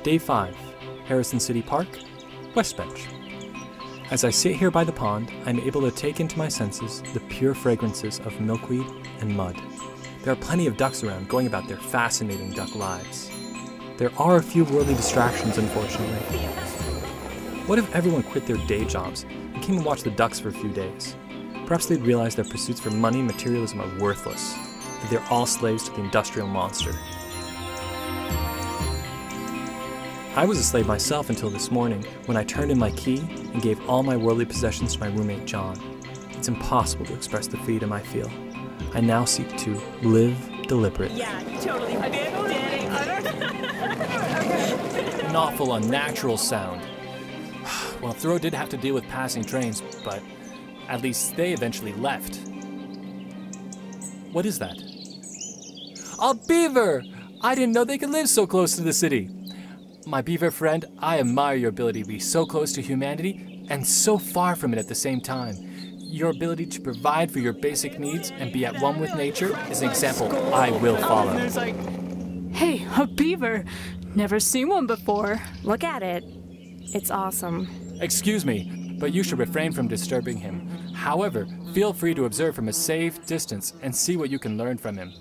Day 5, Harrison City Park, West Bench. As I sit here by the pond, I'm able to take into my senses the pure fragrances of milkweed and mud. There are plenty of ducks around going about their fascinating duck lives. There are a few worldly distractions, unfortunately. What if everyone quit their day jobs and came and watched the ducks for a few days? Perhaps they'd realize their pursuits for money and materialism are worthless, that they're all slaves to the industrial monster. I was a slave myself until this morning, when I turned in my key and gave all my worldly possessions to my roommate John. It's impossible to express the freedom I feel. I now seek to live deliberately. Yeah, you totally did. An awful unnatural sound. Well, Thoreau did have to deal with passing trains, but at least they eventually left. What is that? A beaver! I didn't know they could live so close to the city. My beaver friend, I admire your ability to be so close to humanity and so far from it at the same time. Your ability to provide for your basic needs and be at one with nature is an example I will follow. Hey, a beaver! Never seen one before. Look at it. It's awesome. Excuse me, but you should refrain from disturbing him. However, feel free to observe from a safe distance and see what you can learn from him.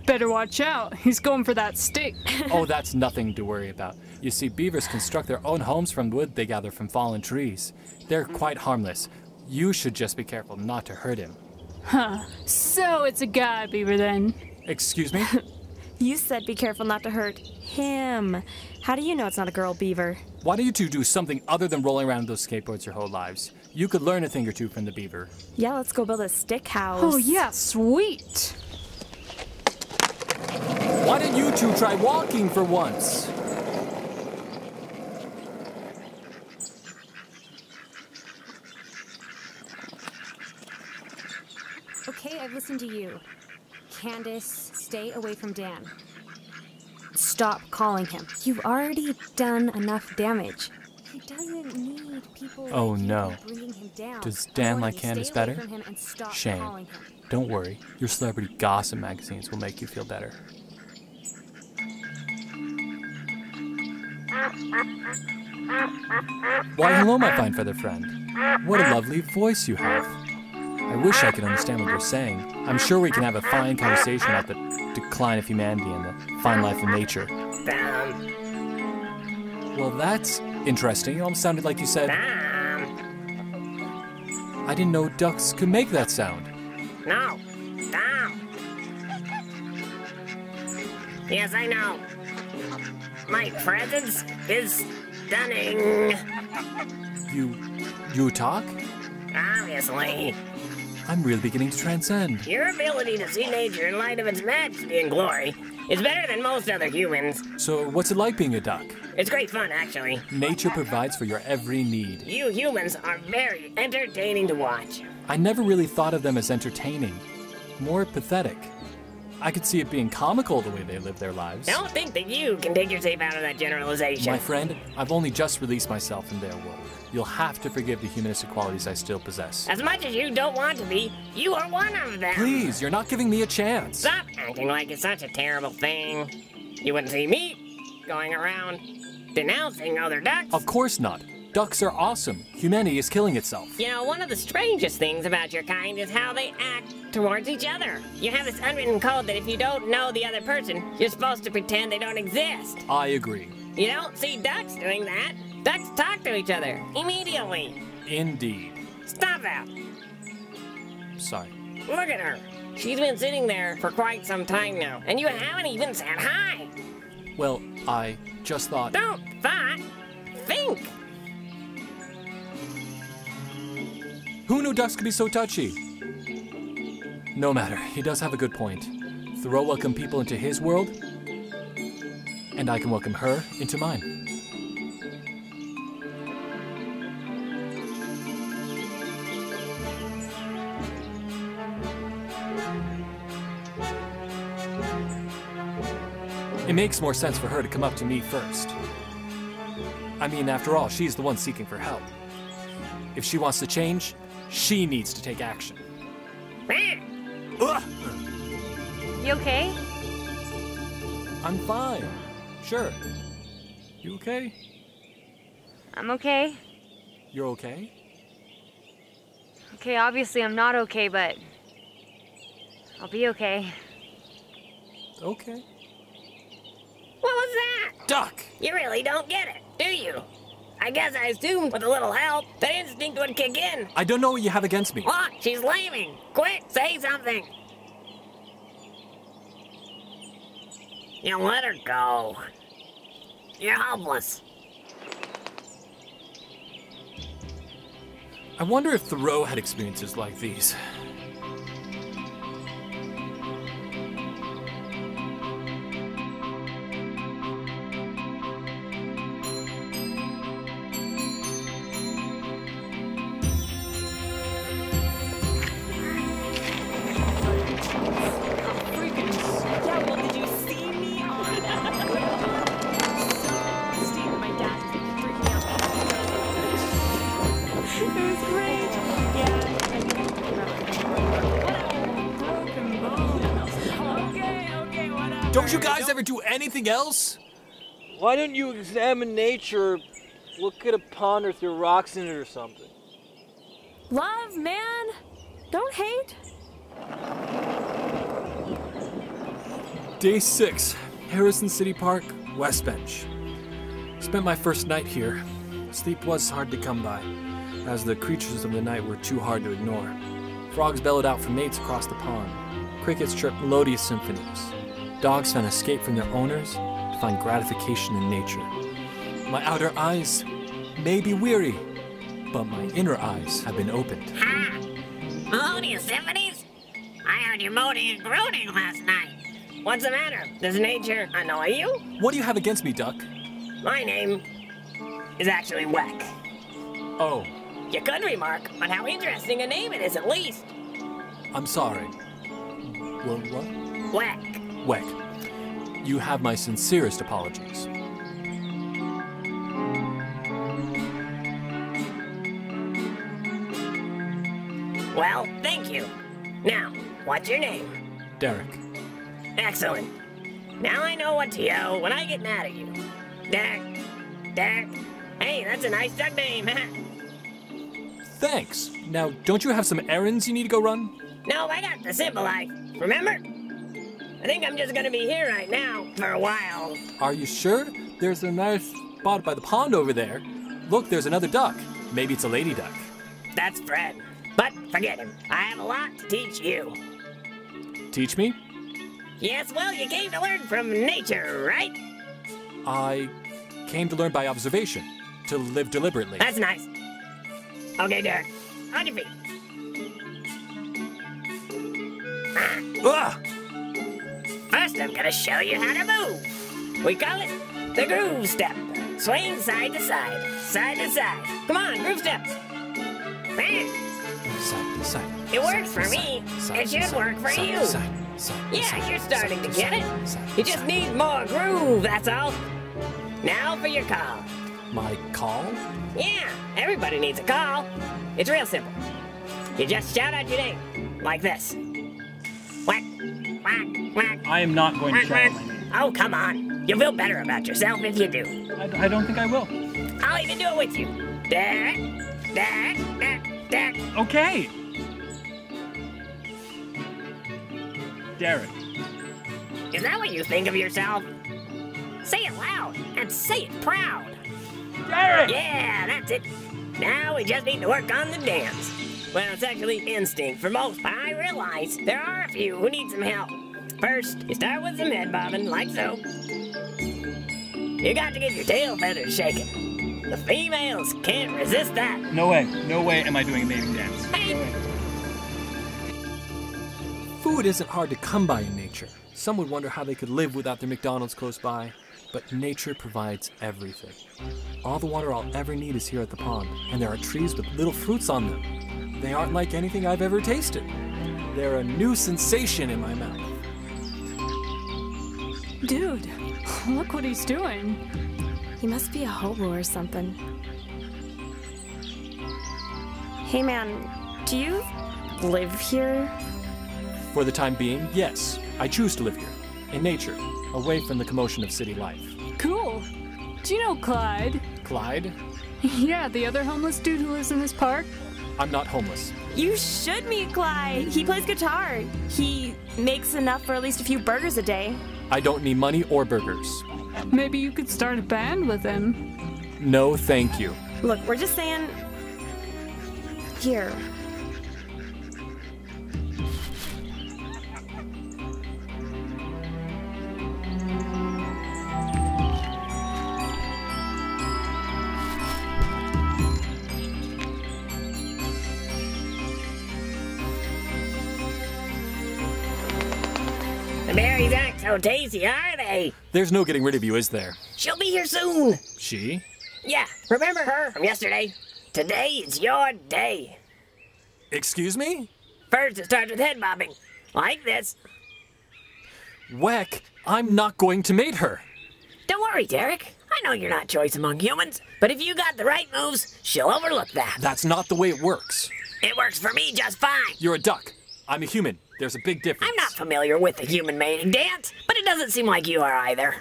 Better watch out. He's going for that stick. Oh, that's nothing to worry about. You see, beavers construct their own homes from wood they gather from fallen trees. They're quite harmless. You should just be careful not to hurt him. Huh. So it's a guy beaver then. Excuse me? You said be careful not to hurt him. How do you know it's not a girl beaver? Why don't you two do something other than rolling around those skateboards your whole lives? You could learn a thing or two from the beaver. Yeah, let's go build a stick house. Oh yeah, sweet. Why don't you two try walking for once? Okay, I've listened to you. Candace, stay away from Dan. Stop calling him. You've already done enough damage. He doesn't need people Oh like you no. bringing him down. Does Dan I like want you to Candace stay away better? from him and stop Shame. calling him. Don't worry, your celebrity gossip magazines will make you feel better. Why, hello, my fine feather friend. What a lovely voice you have. I wish I could understand what you're saying. I'm sure we can have a fine conversation about the decline of humanity and the fine life of nature. Well, that's interesting. It almost sounded like you said... I didn't know ducks could make that sound. No. Down. Yes, I know. My presence is stunning. You talk? Obviously. I'm really beginning to transcend. Your ability to see nature in light of its majesty and glory is better than most other humans. So what's it like being a duck? It's great fun, actually. Nature provides for your every need. You humans are very entertaining to watch. I never really thought of them as entertaining. More pathetic. I could see it being comical the way they live their lives. Don't think that you can take yourself out of that generalization. My friend, I've only just released myself from their world. You'll have to forgive the humanistic qualities I still possess. As much as you don't want to be, you are one of them. Please, you're not giving me a chance. Stop acting like it's such a terrible thing. You wouldn't see me going around denouncing other ducks. Of course not. Ducks are awesome. Humanity is killing itself. You know, one of the strangest things about your kind is how they act towards each other. You have this unwritten code that if you don't know the other person, you're supposed to pretend they don't exist. I agree. You don't see ducks doing that. Ducks talk to each other immediately. Indeed. Stop that. Sorry. Look at her. She's been sitting there for quite some time now, and you haven't even said hi. Well, I just thought... Don't thought. Think. Who knew ducks could be so touchy? No matter, he does have a good point. Thoreau welcomed people into his world, and I can welcome her into mine. It makes more sense for her to come up to me first. I mean, after all, she's the one seeking for help. If she wants to change, she needs to take action. You okay? I'm fine. Sure. You okay? I'm okay. You're okay? Okay, obviously I'm not okay, but I'll be okay. Okay. What was that? Duck! You really don't get it, do you? I guess I assumed with a little help, that instinct would kick in. I don't know what you have against me. Look, she's leaving. Quick, say something. You let her go. You're helpless. I wonder if Thoreau had experiences like these. Yeah, well, did you see me on Steve, my dad just freaking out. It was great. Yeah, I broken bone. Okay, whatever. Don't you guys ever do anything else? Why don't you examine nature, look at a pond or throw rocks in it or something? Love, man. Don't hate. Day 6, Harrison City Park, West Bench. Spent my first night here. Sleep was hard to come by, as the creatures of the night were too hard to ignore. Frogs bellowed out for mates across the pond. Crickets chirped melodious symphonies. Dogs found escape from their owners to find gratification in nature. My outer eyes may be weary, but my inner eyes have been opened. Ha! Melodious symphonies? I heard you moaning and groaning last night. What's the matter? Does nature annoy you? What do you have against me, Duck? My name is actually Weck. Oh, You could remark on how interesting a name it is at least. I'm sorry. What? Weck. Weck, you have my sincerest apologies. Well, thank you. Now, what's your name? Derek. Excellent. Now I know what to yell when I get mad at you. Derek. Derek. Hey, that's a nice duck name, huh? Thanks. Now, don't you have some errands you need to go run? No, I got the simple life. Remember? I think I'm just gonna be here right now for a while. Are you sure? There's a nice spot by the pond over there. Look, there's another duck. Maybe it's a lady duck. That's Fred. But forget him. I have a lot to teach you. Teach me? Yes, well, you came to learn from nature, right? I came to learn by observation, to live deliberately. That's nice. Okay, Derek. On your feet. Ah! First, I'm gonna show you how to move. We call it the groove step. Swing side to side, side to side. Come on, groove step. Man, Side to side. it works side for to me. side, It should side, work for side, you. side, side, Yeah, side, you're starting side, to get side, it. side, You just side. need more groove, that's all. Now for your call. My call? Yeah, everybody needs a call. It's real simple. You just shout out your name, like this. Whack, whack, whack. I am not going to shout out my name. Oh, come on. You'll feel better about yourself if you do. I don't think I will. I'll even do it with you. Derek, Derek, Derek, Derek. Okay. Derek. Is that what you think of yourself? Say it loud and say it proud. Derek! Yeah, that's it. Now we just need to work on the dance. Well, it's actually instinct for most, but I realize there are a few who need some help. First, you start with some head bobbing, like so. You got to get your tail feathers shaking. The females can't resist that. No way am I doing a mating dance. Hey, Food isn't hard to come by in nature. Some would wonder how they could live without their McDonald's close by. But nature provides everything. All the water I'll ever need is here at the pond, and there are trees with little fruits on them. They aren't like anything I've ever tasted. They're a new sensation in my mouth. Dude, look what he's doing. He must be a hobo or something. Hey man, do you live here? For the time being, yes, I choose to live here, in nature, away from the commotion of city life. Cool. Do you know Clyde? Clyde? Yeah, the other homeless dude who lives in this park. I'm not homeless. You should meet Clyde. He plays guitar. He makes enough for at least a few burgers a day. I don't need money or burgers. Maybe you could start a band with him. No, thank you. Look, we're just saying... Here. The berries aren't so tasty, are they? There's no getting rid of you, is there? She'll be here soon. She? Yeah, remember her from yesterday? Today is your day. Excuse me? First, it starts with head bobbing. Like this. Weck, I'm not going to mate her. Don't worry, Derek. I know you're not choice among humans, but if you got the right moves, she'll overlook that. That's not the way it works. It works for me just fine. You're a duck. I'm a human. There's a big difference. I'm not familiar with the human mating dance, but it doesn't seem like you are either.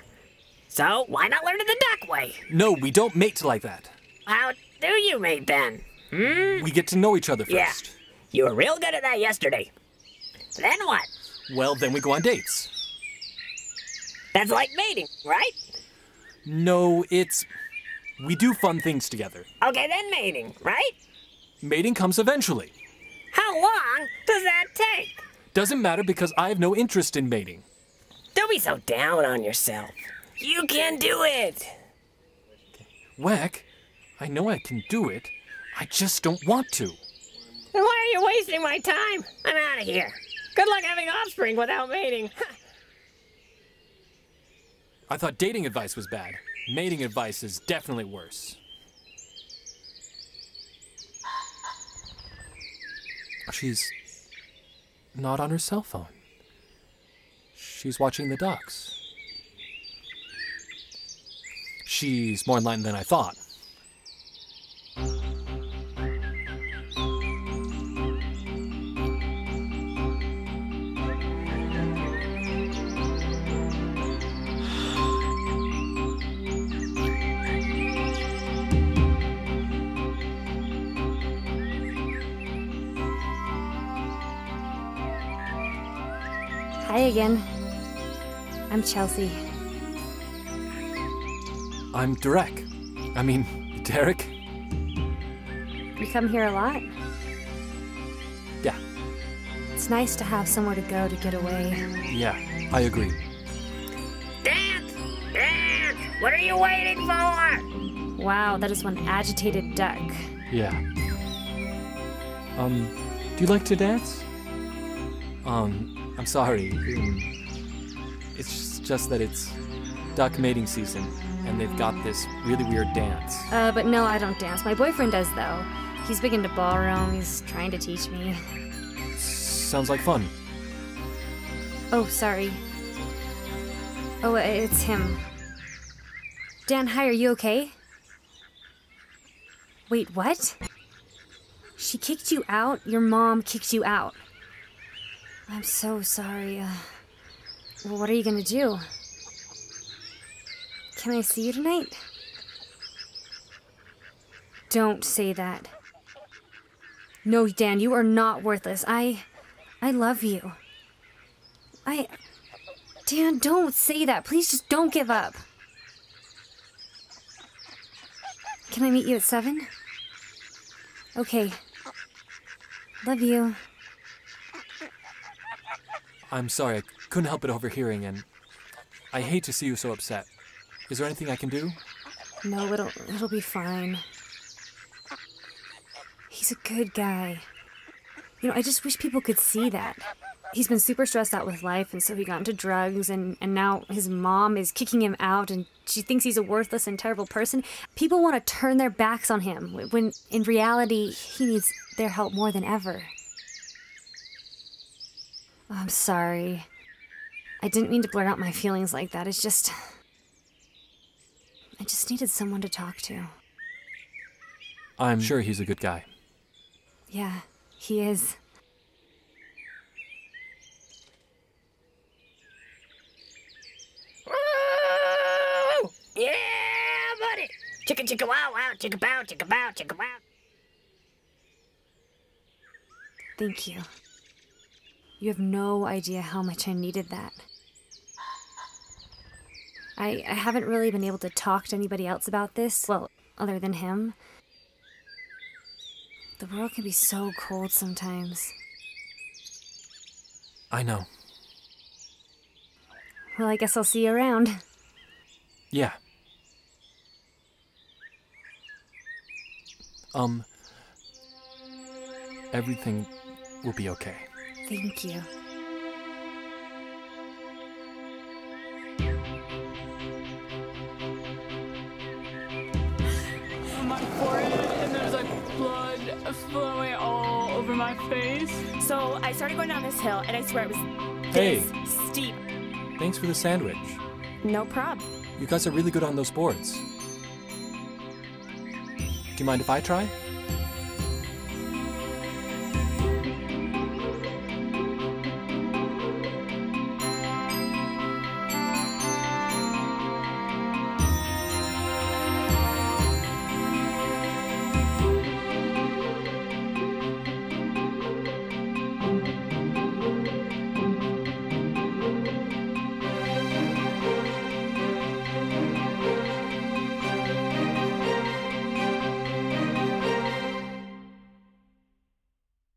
So, why not learn it the duck way? No, we don't mate like that. How do you mate then? We get to know each other first. Yeah, you were real good at that yesterday. Then what? Well, then we go on dates. That's like mating, right? No, we do fun things together. Okay, then mating, right? Mating comes eventually. How long does that take? Doesn't matter because I have no interest in mating. Don't be so down on yourself. You can do it. Weck, I know I can do it. I just don't want to. Then why are you wasting my time? I'm out of here. Good luck having offspring without mating. I thought dating advice was bad. Mating advice is definitely worse. She's not on her cell phone. She's watching the ducks. She's more enlightened than I thought. Hi again. I'm Chelsea. I'm Derek. Derek? You come here a lot? Yeah, It's nice to have somewhere to go to get away. yeah, I agree. Dance! Dance! What are you waiting for? Wow, that is one agitated duck. Yeah. Do you like to dance? I'm sorry. It's just that it's duck mating season, and they've got this really weird dance. But no, I don't dance. My boyfriend does, though. He's big into ballroom. He's trying to teach me. Sounds like fun. Oh, sorry. Oh, it's him. Dan, hi, are you okay? Wait, what? She kicked you out? Your mom kicked you out? I'm so sorry. Well, what are you gonna do? Can I see you tonight? Don't say that. No, Dan, you are not worthless. I love you. Dan, don't say that. Please just don't give up. Can I meet you at 7? Okay. Love you. I'm sorry, I couldn't help it overhearing, and I hate to see you so upset. Is there anything I can do? No, it'll be fine. He's a good guy. You know, I just wish people could see that. He's been super stressed out with life, and so he got into drugs, and now his mom is kicking him out, and she thinks he's a worthless and terrible person. People want to turn their backs on him, when in reality, he needs their help more than ever. Oh, I'm sorry. I didn't mean to blurt out my feelings like that. It's just... I just needed someone to talk to. I'm sure he's a good guy. Yeah, he is. Woo! Yeah, Chicka chicka wow wow, chicka bow, chicka bow, chicka wow. Thank you. You have no idea how much I needed that. I haven't really been able to talk to anybody else about this, well, other than him. The world can be so cold sometimes. I know. Well, I guess I'll see you around. Yeah. Everything will be okay. Thank you. On my forehead, and there's like blood flowing all over my face. So I started going down this hill, and I swear it was Hey. this steep. Thanks for the sandwich. No prob. You guys are really good on those boards. Do you mind if I try?